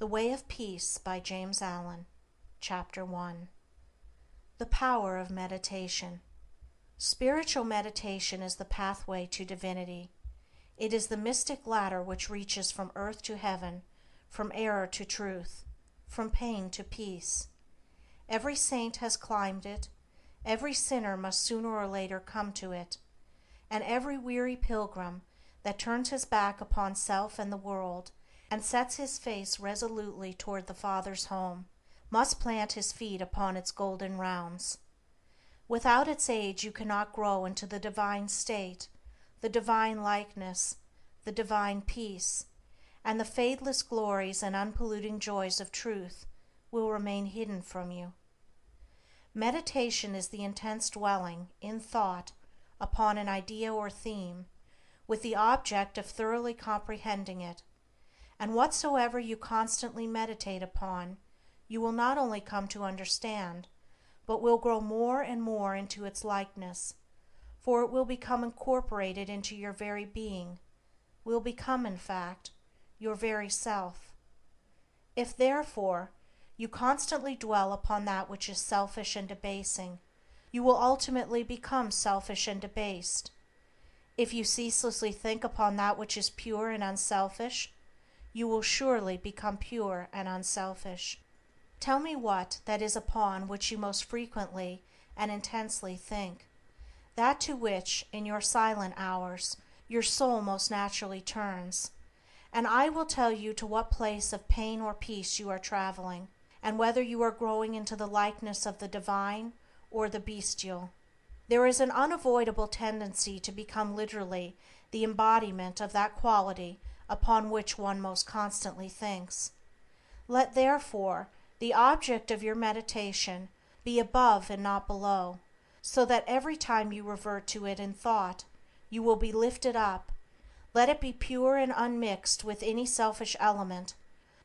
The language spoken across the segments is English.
The Way of Peace by James Allan. Chapter 1. The Power of Meditation. Spiritual meditation is the pathway to divinity. It is the mystic ladder which reaches from earth to heaven, from error to truth, from pain to peace. Every saint has climbed it, every sinner must sooner or later come to it, and every weary pilgrim that turns his back upon self and the world, and sets his face resolutely toward the Father's home, must plant his feet upon its golden rounds. Without its aid you cannot grow into the divine state, the divine likeness, the divine peace, and the fadeless glories and unpolluting joys of truth will remain hidden from you. Meditation is the intense dwelling, in thought, upon an idea or theme, with the object of thoroughly comprehending it, and whatsoever you constantly meditate upon, you will not only come to understand, but will grow more and more into its likeness, for it will become incorporated into your very being, will become, in fact, your very self. If, therefore, you constantly dwell upon that which is selfish and debasing, you will ultimately become selfish and debased. If you ceaselessly think upon that which is pure and unselfish, you will surely become pure and unselfish. Tell me what that is upon which you most frequently and intensely think, that to which, in your silent hours, your soul most naturally turns, and I will tell you to what place of pain or peace you are traveling, and whether you are growing into the likeness of the divine or the bestial. There is an unavoidable tendency to become literally the embodiment of that quality upon which one most constantly thinks. Let, therefore, the object of your meditation be above and not below, so that every time you revert to it in thought, you will be lifted up. Let it be pure and unmixed with any selfish element,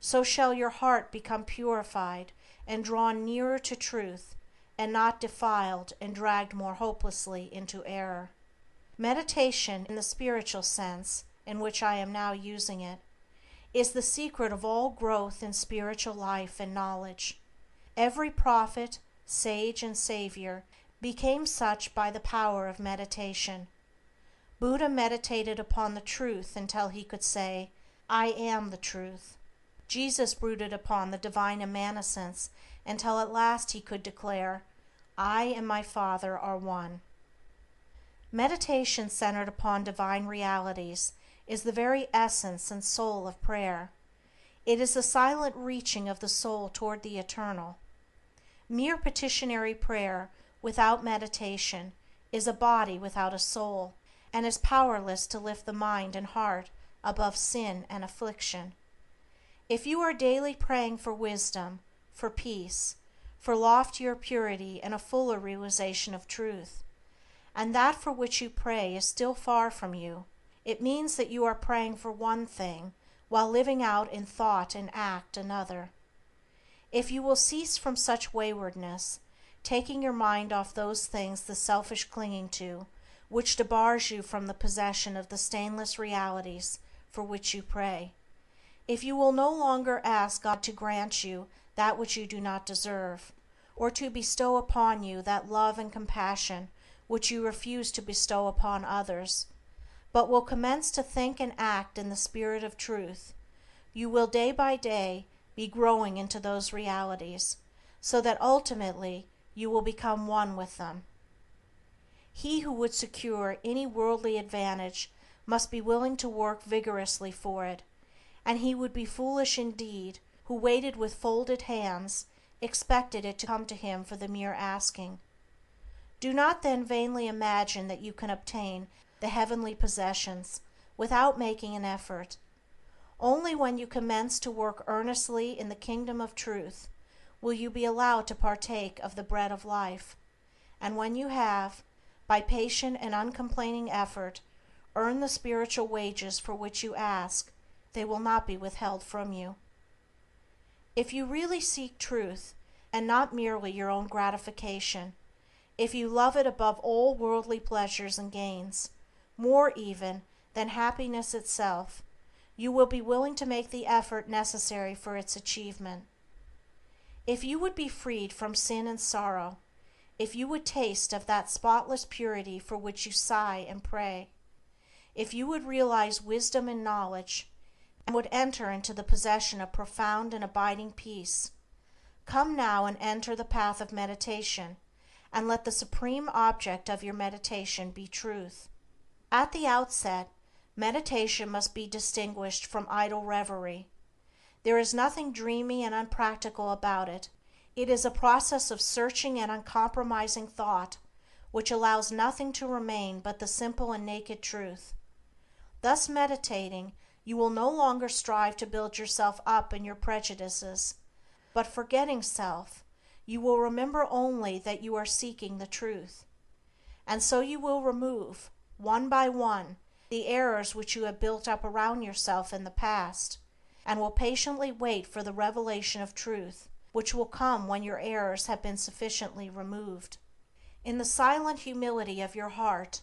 so shall your heart become purified and drawn nearer to truth, and not defiled and dragged more hopelessly into error. Meditation, in the spiritual sense in which I am now using it, is the secret of all growth in spiritual life and knowledge. Every prophet, sage, and savior became such by the power of meditation. Buddha meditated upon the truth until he could say, "I am the truth." Jesus brooded upon the divine immanence until at last he could declare, "I and my Father are one." Meditation centered upon divine realities is the very essence and soul of prayer. It is the silent reaching of the soul toward the eternal. Mere petitionary prayer without meditation is a body without a soul, and is powerless to lift the mind and heart above sin and affliction. If you are daily praying for wisdom, for peace, for loftier purity and a fuller realization of truth, and that for which you pray is still far from you, it means that you are praying for one thing while living out in thought and act another. If you will cease from such waywardness, taking your mind off those things the selfish clinging to, which debars you from the possession of the stainless realities for which you pray, if you will no longer ask God to grant you that which you do not deserve, or to bestow upon you that love and compassion which you refuse to bestow upon others, but will commence to think and act in the spirit of truth, you will day by day be growing into those realities, so that ultimately you will become one with them. He who would secure any worldly advantage must be willing to work vigorously for it, and he would be foolish indeed who waited with folded hands, expected it to come to him for the mere asking. Do not then vainly imagine that you can obtain the heavenly possessions without making an effort. Only when you commence to work earnestly in the kingdom of truth will you be allowed to partake of the bread of life, and when you have, by patient and uncomplaining effort, earned the spiritual wages for which you ask, they will not be withheld from you. If you really seek truth, and not merely your own gratification, if you love it above all worldly pleasures and gains, more even than happiness itself, you will be willing to make the effort necessary for its achievement. If you would be freed from sin and sorrow, if you would taste of that spotless purity for which you sigh and pray, if you would realize wisdom and knowledge, and would enter into the possession of profound and abiding peace, come now and enter the path of meditation, and let the supreme object of your meditation be truth. At the outset, meditation must be distinguished from idle reverie. There is nothing dreamy and unpractical about it. It is a process of searching and uncompromising thought, which allows nothing to remain but the simple and naked truth. Thus meditating, you will no longer strive to build yourself up in your prejudices, but forgetting self, you will remember only that you are seeking the truth. And so you will remove, one by one, the errors which you have built up around yourself in the past, and will patiently wait for the revelation of truth, which will come when your errors have been sufficiently removed. In the silent humility of your heart,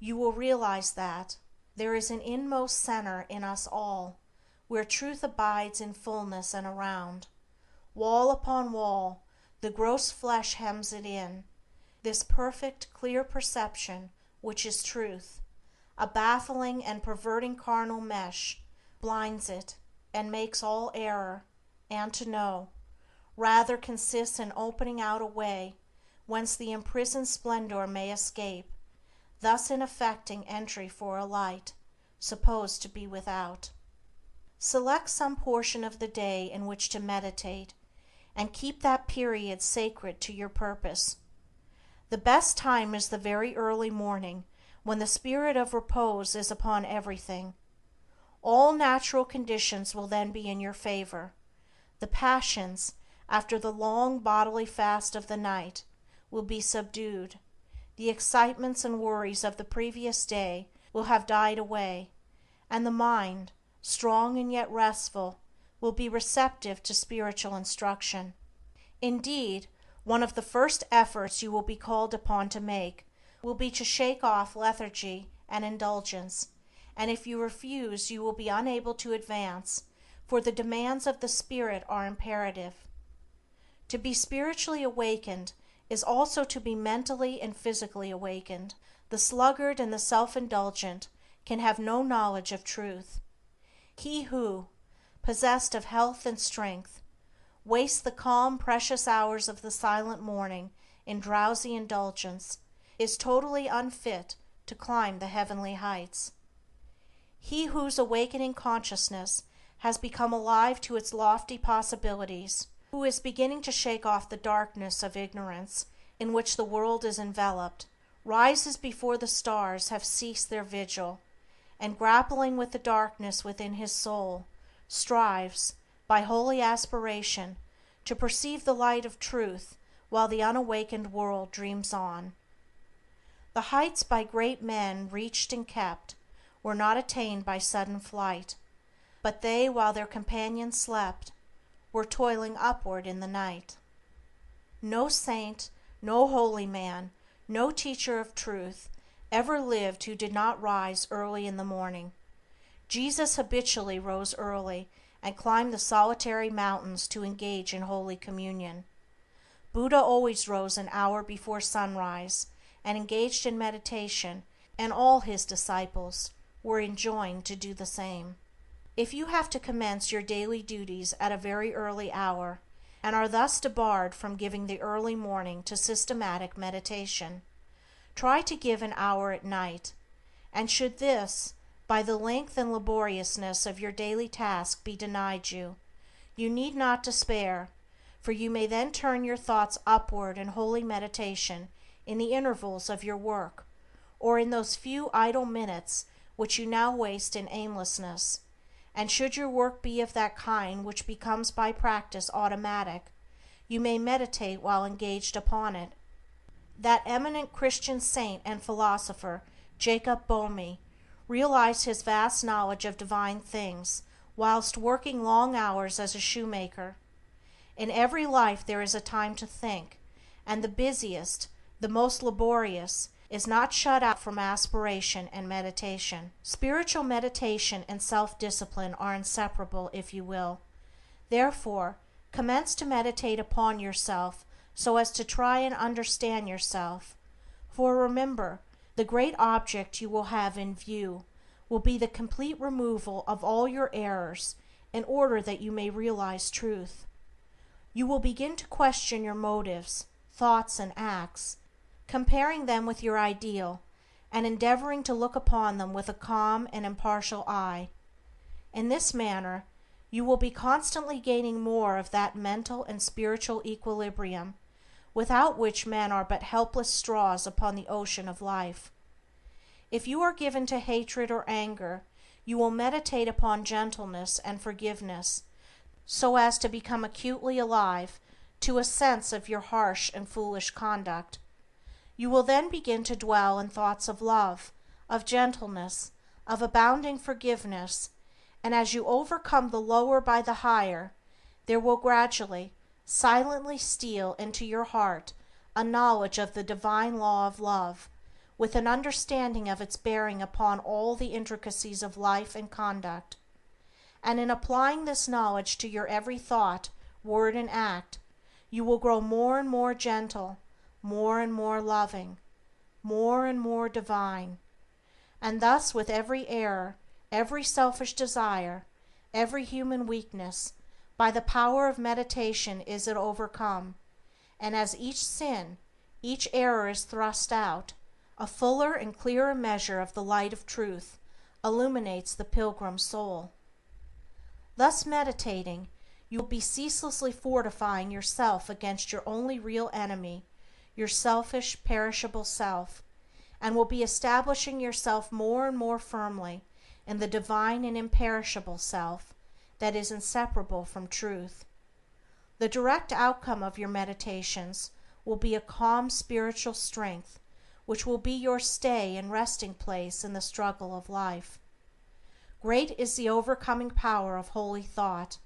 you will realize that there is an inmost center in us all, where truth abides in fullness and around. Wall upon wall, the gross flesh hems it in, this perfect, clear perception, which is truth. A baffling and perverting carnal mesh blinds it and makes all error, and to know, rather consists in opening out a way whence the imprisoned splendor may escape, thus in effecting entry for a light, supposed to be without. Select some portion of the day in which to meditate, and keep that period sacred to your purpose. The best time is the very early morning, when the spirit of repose is upon everything. All natural conditions will then be in your favor. The passions, after the long bodily fast of the night, will be subdued. The excitements and worries of the previous day will have died away, and the mind, strong and yet restful, will be receptive to spiritual instruction. Indeed, one of the first efforts you will be called upon to make will be to shake off lethargy and indulgence, and if you refuse you will be unable to advance, for the demands of the spirit are imperative. To be spiritually awakened is also to be mentally and physically awakened. The sluggard and the self-indulgent can have no knowledge of truth. He who, possessed of health and strength, wastes the calm, precious hours of the silent morning in drowsy indulgence is totally unfit to climb the heavenly heights. He whose awakening consciousness has become alive to its lofty possibilities, who is beginning to shake off the darkness of ignorance in which the world is enveloped, rises before the stars have ceased their vigil, and grappling with the darkness within his soul, strives, by holy aspiration, to perceive the light of truth while the unawakened world dreams on. The heights by great men reached and kept were not attained by sudden flight, but they, while their companions slept, were toiling upward in the night. No saint, no holy man, no teacher of truth ever lived who did not rise early in the morning. Jesus habitually rose early and climbed the solitary mountains to engage in holy communion. Buddha always rose an hour before sunrise and engaged in meditation, and all his disciples were enjoined to do the same. If you have to commence your daily duties at a very early hour, and are thus debarred from giving the early morning to systematic meditation, try to give an hour at night, and should this, by the length and laboriousness of your daily task, be denied you, you need not despair, for you may then turn your thoughts upward in holy meditation in the intervals of your work, or in those few idle minutes which you now waste in aimlessness, and should your work be of that kind which becomes by practice automatic, you may meditate while engaged upon it. That eminent Christian saint and philosopher, Jacob Boehme, realized his vast knowledge of divine things whilst working long hours as a shoemaker. In every life there is a time to think, and the busiest, the most laborious, is not shut out from aspiration and meditation. Spiritual meditation and self-discipline are inseparable, if you will. Therefore, commence to meditate upon yourself so as to try and understand yourself. For remember, the great object you will have in view will be the complete removal of all your errors in order that you may realize truth. You will begin to question your motives, thoughts, and acts, comparing them with your ideal, and endeavoring to look upon them with a calm and impartial eye. In this manner, you will be constantly gaining more of that mental and spiritual equilibrium without which men are but helpless straws upon the ocean of life. If you are given to hatred or anger, you will meditate upon gentleness and forgiveness, so as to become acutely alive to a sense of your harsh and foolish conduct. You will then begin to dwell in thoughts of love, of gentleness, of abounding forgiveness, and as you overcome the lower by the higher, there will gradually, silently steal into your heart a knowledge of the divine law of love, with an understanding of its bearing upon all the intricacies of life and conduct. And in applying this knowledge to your every thought, word, and act, you will grow more and more gentle, more and more loving, more and more divine. And thus with every error, every selfish desire, every human weakness, by the power of meditation is it overcome, and as each sin, each error is thrust out, a fuller and clearer measure of the light of truth illuminates the pilgrim soul. Thus meditating, you will be ceaselessly fortifying yourself against your only real enemy, your selfish, perishable self, and will be establishing yourself more and more firmly in the divine and imperishable self that is inseparable from truth. The direct outcome of your meditations will be a calm spiritual strength, which will be your stay and resting place in the struggle of life. Great is the overcoming power of holy thought,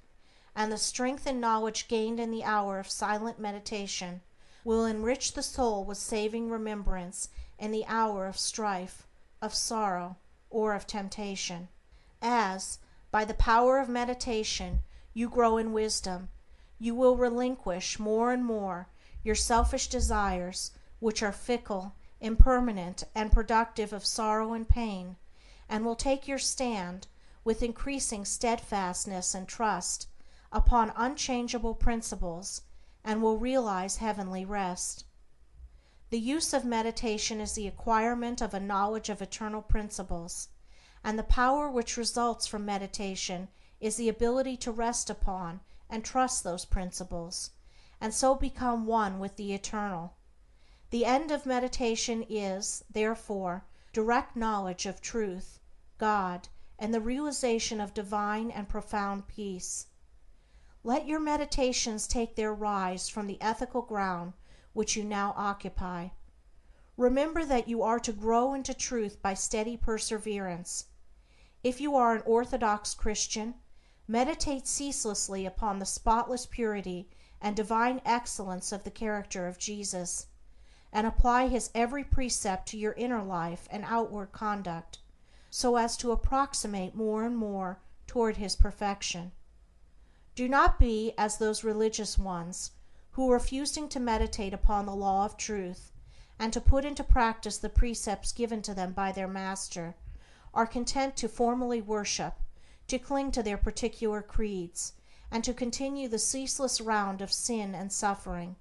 and the strength and knowledge gained in the hour of silent meditation will enrich the soul with saving remembrance in the hour of strife, of sorrow, or of temptation. As, by the power of meditation, you grow in wisdom, you will relinquish more and more your selfish desires, which are fickle, impermanent, and productive of sorrow and pain, and will take your stand, with increasing steadfastness and trust, upon unchangeable principles, and will realize heavenly rest. The use of meditation is the acquirement of a knowledge of eternal principles, and the power which results from meditation is the ability to rest upon and trust those principles, and so become one with the eternal. The end of meditation is, therefore, direct knowledge of truth, God, and the realization of divine and profound peace. Let your meditations take their rise from the ethical ground which you now occupy. Remember that you are to grow into truth by steady perseverance. If you are an orthodox Christian, meditate ceaselessly upon the spotless purity and divine excellence of the character of Jesus, and apply his every precept to your inner life and outward conduct, so as to approximate more and more toward his perfection. Do not be as those religious ones who, refusing to meditate upon the law of truth and to put into practice the precepts given to them by their master, are content to formally worship, to cling to their particular creeds, and to continue the ceaseless round of sin and suffering.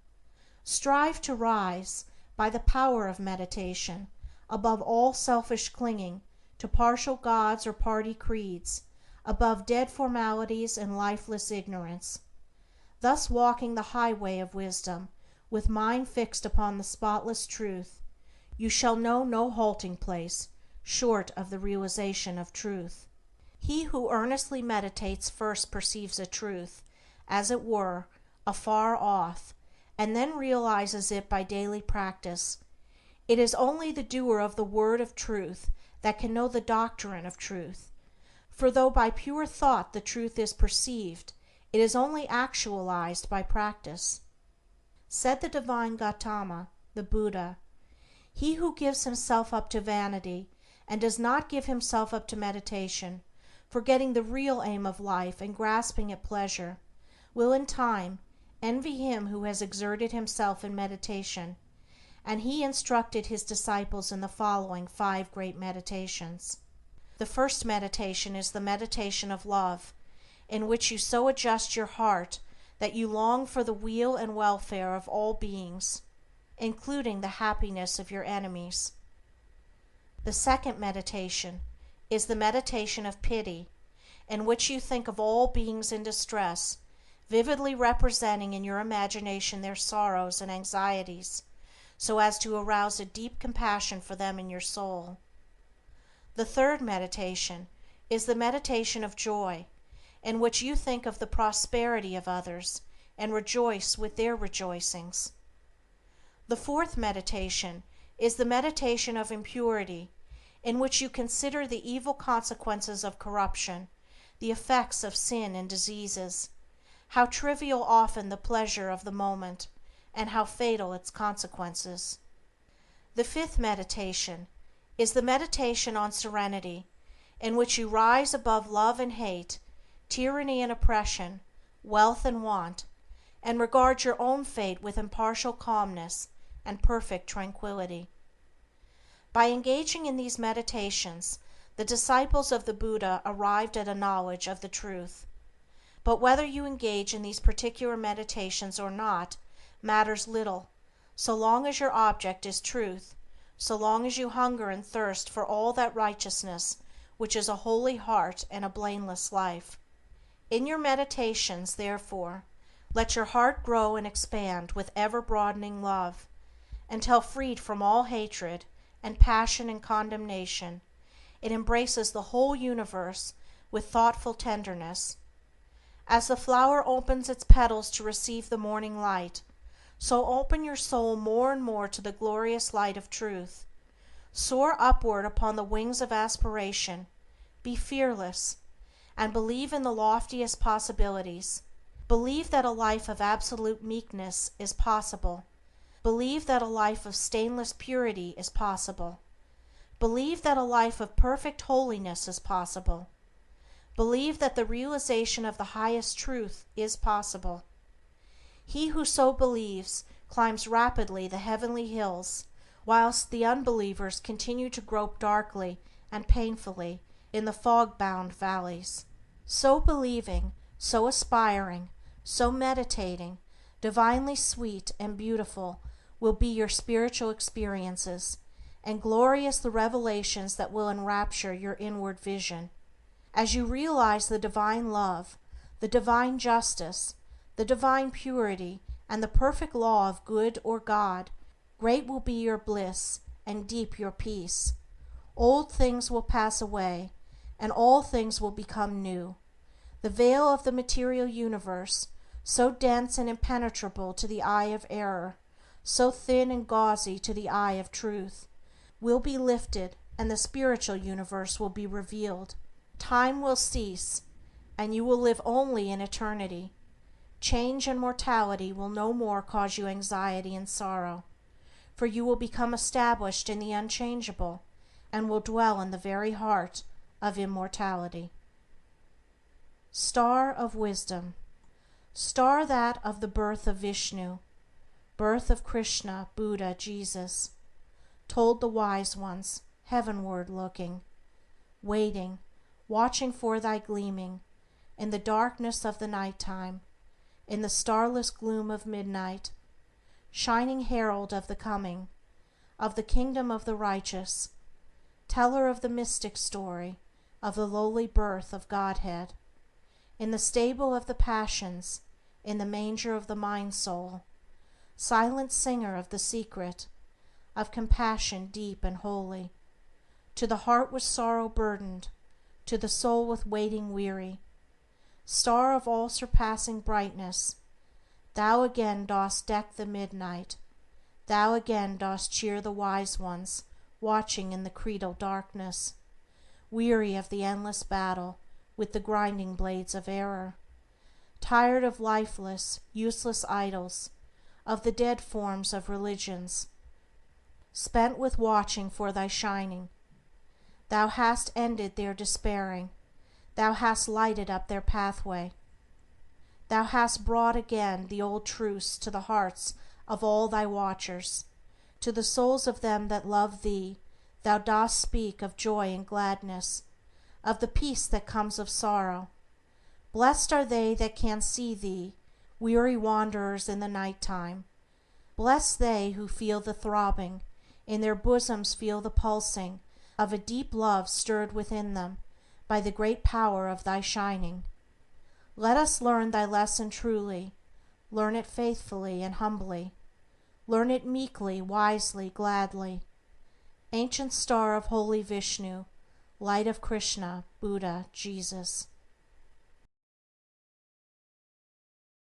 Strive to rise, by the power of meditation, above all selfish clinging to partial gods or party creeds, above dead formalities and lifeless ignorance. Thus walking the highway of wisdom, with mind fixed upon the spotless truth, you shall know no halting place short of the realization of truth. He who earnestly meditates first perceives a truth, as it were, afar off, and then realizes it by daily practice. It is only the doer of the word of truth that can know the doctrine of truth, for though by pure thought the truth is perceived, it is only actualized by practice. Said the divine Gautama, the Buddha, He who gives himself up to vanity and does not give himself up to meditation, forgetting the real aim of life and grasping at pleasure, will in time envy him who has exerted himself in meditation, and he instructed his disciples in the following 5 great meditations. The first meditation is the meditation of love, in which you so adjust your heart that you long for the weal and welfare of all beings, including the happiness of your enemies. The second meditation is the meditation of pity, in which you think of all beings in distress, vividly representing in your imagination their sorrows and anxieties, so as to arouse a deep compassion for them in your soul. The third meditation is the meditation of joy, in which you think of the prosperity of others and rejoice with their rejoicings. The fourth meditation is the meditation of impurity, in which you consider the evil consequences of corruption, the effects of sin and diseases, how trivial often the pleasure of the moment, and how fatal its consequences. The fifth meditation is the meditation on serenity, in which you rise above love and hate, tyranny and oppression, wealth and want, and regard your own fate with impartial calmness and perfect tranquility. By engaging in these meditations, the disciples of the Buddha arrived at a knowledge of the truth. But whether you engage in these particular meditations or not matters little, so long as your object is truth, so long as you hunger and thirst for all that righteousness which is a holy heart and a blameless life. In your meditations, therefore, let your heart grow and expand with ever-broadening love, until freed from all hatred and passion and condemnation, it embraces the whole universe with thoughtful tenderness. As the flower opens its petals to receive the morning light, so open your soul more and more to the glorious light of truth. Soar upward upon the wings of aspiration, be fearless, and believe in the loftiest possibilities. Believe that a life of absolute meekness is possible. Believe that a life of stainless purity is possible. Believe that a life of perfect holiness is possible. Believe that the realization of the highest truth is possible. He who so believes climbs rapidly the heavenly hills, whilst the unbelievers continue to grope darkly and painfully in the fog-bound valleys. So believing, so aspiring, so meditating, divinely sweet and beautiful will be your spiritual experiences, and glorious the revelations that will enrapture your inward vision. As you realize the divine love, the divine justice, the divine purity, and the perfect law of good or God, great will be your bliss and deep your peace. Old things will pass away, and all things will become new. The veil of the material universe, so dense and impenetrable to the eye of error, so thin and gauzy to the eye of truth, will be lifted, and the spiritual universe will be revealed. Time will cease, and you will live only in eternity. Change and mortality will no more cause you anxiety and sorrow, for you will become established in the unchangeable, and will dwell in the very heart of immortality. Star of Wisdom. Star that of the birth of Vishnu, birth of Krishna, Buddha, Jesus, told the wise ones, heavenward looking, waiting, watching for thy gleaming, in the darkness of the night time, in the starless gloom of midnight, shining herald of the coming, of the kingdom of the righteous, teller of the mystic story, of the lowly birth of Godhead, in the stable of the passions, in the manger of the mind-soul, silent singer of the secret, of compassion deep and holy, to the heart with sorrow burdened, to the soul with waiting weary, star of all-surpassing brightness, thou again dost deck the midnight, thou again dost cheer the wise ones, watching in the creedal darkness, weary of the endless battle with the grinding blades of error, tired of lifeless, useless idols, of the dead forms of religions, spent with watching for thy shining. Thou hast ended their despairing, thou hast lighted up their pathway. Thou hast brought again the old truths to the hearts of all thy watchers. To the souls of them that love thee thou dost speak of joy and gladness, of the peace that comes of sorrow. Blessed are they that can see thee, weary wanderers in the night time. Blessed they who feel the throbbing, in their bosoms feel the pulsing of a deep love stirred within them by the great power of thy shining. Let us learn thy lesson truly, learn it faithfully and humbly, learn it meekly, wisely, gladly. Ancient star of holy Vishnu, light of Krishna, Buddha, Jesus.